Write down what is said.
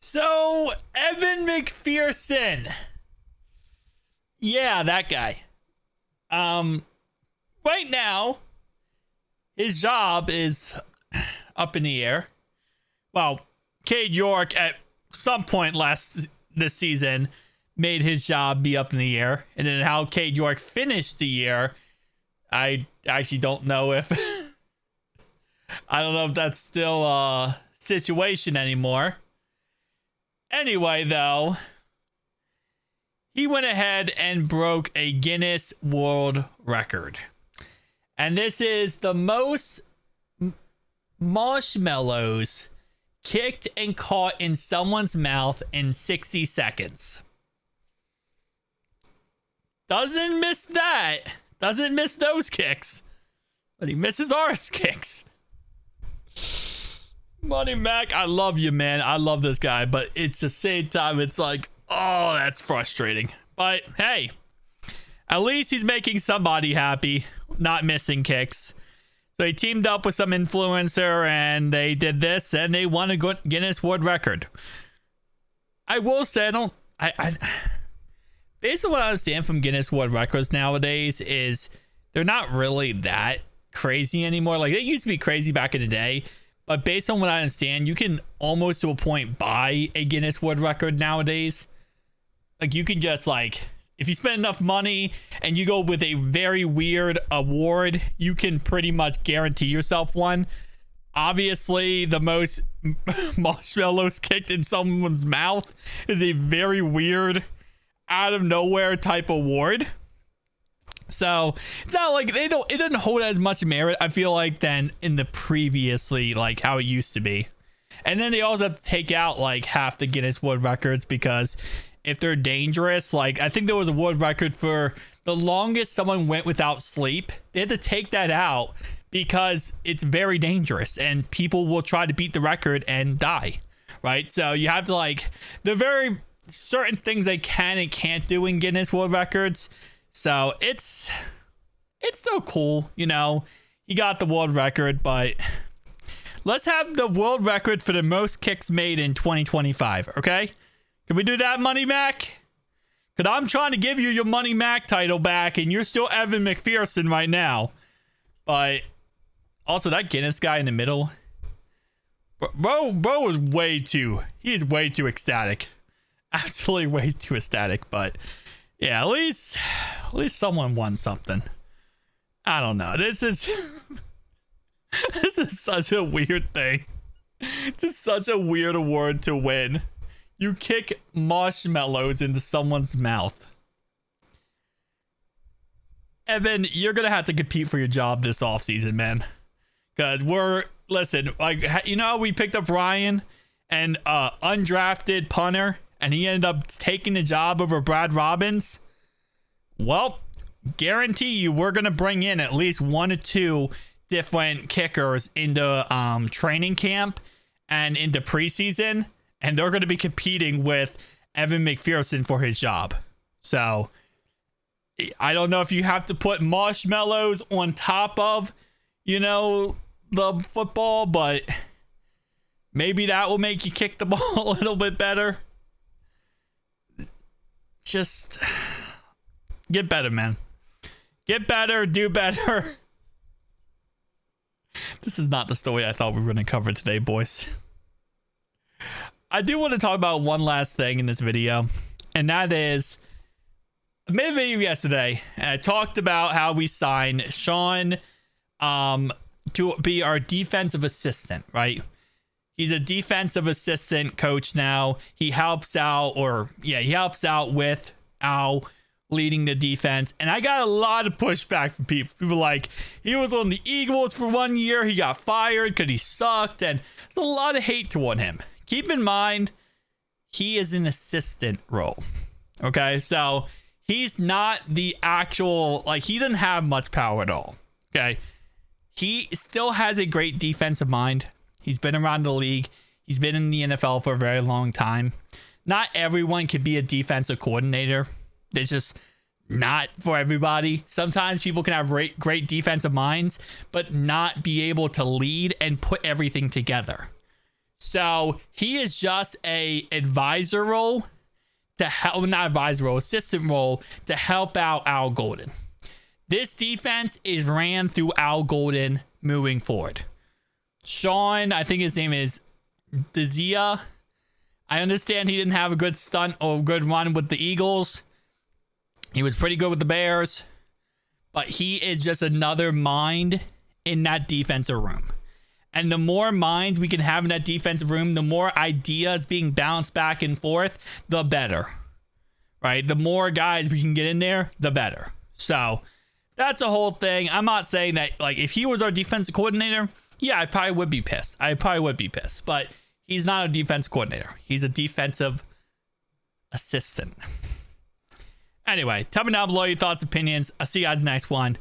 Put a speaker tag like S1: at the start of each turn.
S1: So, Evan Mcpherson. Yeah, that guy. Right now, his job is up in the air. Well, Cade York at some point this season made his job be up in the air. And then how Cade York finished the year, I actually don't know if I don't know if that's still a situation anymore. Anyway, though, he went ahead and broke a Guinness World Record. And this is the most marshmallows kicked and caught in someone's mouth in 60 seconds. Doesn't miss that. Doesn't miss those kicks. But he misses our kicks. Money Mac, I love you, man. I love this guy. But it's the same time, it's like, oh, that's frustrating. But hey, at least he's making somebody happy, not missing kicks. So he teamed up with some influencer and they did this and they won a Guinness World Record. I will say, based on what I understand from Guinness World Records nowadays is they're not really that crazy anymore. Like they used to be crazy back in the day, but based on what I understand, you can almost to a point buy a Guinness World Record nowadays. Like you can just if you spend enough money and you go with a very weird award, you can pretty much guarantee yourself one. Obviously, the most marshmallows kicked in someone's mouth is a very weird, out of nowhere type award. So it's not like it doesn't hold as much merit, I feel like, than in the previously, like how it used to be. And then they also have to take out half the Guinness World Records because if they're dangerous, I think there was a world record for the longest someone went without sleep. They had to take that out because it's very dangerous and people will try to beat the record and die, right? So you have to the very certain things they can and can't do in Guinness World Records. So it's so cool, he got the world record, but let's have the world record for the most kicks made in 2025, okay? Can we do that, Money Mac? Because I'm trying to give you your Money Mac title back, and you're still Evan Mcpherson right now. But also, that Guinness guy in the middle, bro is he is way too ecstatic. Absolutely way too ecstatic, but yeah, at least someone won something. I don't know. This is such a weird thing. This is such a weird award to win. You kick marshmallows into someone's mouth. Evan, you're going to have to compete for your job this offseason, man. Because we picked up Ryan, and undrafted punter, and he ended up taking the job over Brad Robbins. Well, guarantee you we're going to bring in at least 1 or 2 different kickers into training camp and into preseason. And they're going to be competing with Evan Mcpherson for his job. So I don't know if you have to put marshmallows on top of, the football, but maybe that will make you kick the ball a little bit better. Just get better, man. Get better, do better. This is not the story I thought we were going to cover today, boys. I do want to talk about one last thing in this video, and that is, I made a video yesterday, and I talked about how we signed Sean to be our defensive assistant, right? He's a defensive assistant coach now. He helps out with Al leading the defense. And I got a lot of pushback from people. People like, he was on the Eagles for 1 year. He got fired because he sucked. And there's a lot of hate toward him. Keep in mind, he is an assistant role. Okay, so he's not the actual, he doesn't have much power at all. Okay, he still has a great defensive mind. He's been around the league. He's been in the NFL for a very long time. Not everyone can be a defensive coordinator. It's just not for everybody. Sometimes people can have great defensive minds, but not be able to lead and put everything together. So he is just a advisor role to help, not advisor role, assistant role to help out Al Golden. This defense is ran through Al Golden moving forward. Sean, I think his name is Dezia. I understand he didn't have a good stunt or a good run with the Eagles. He was pretty good with the Bears. But he is just another mind in that defensive room. And the more minds we can have in that defensive room, the more ideas being bounced back and forth, the better. Right? The more guys we can get in there, the better. So that's the whole thing. I'm not saying that, like, if he was our defensive coordinator, yeah, I probably would be pissed. But he's not a defensive coordinator. He's a defensive assistant. Anyway, tell me down below your thoughts, opinions. I'll see you guys next one.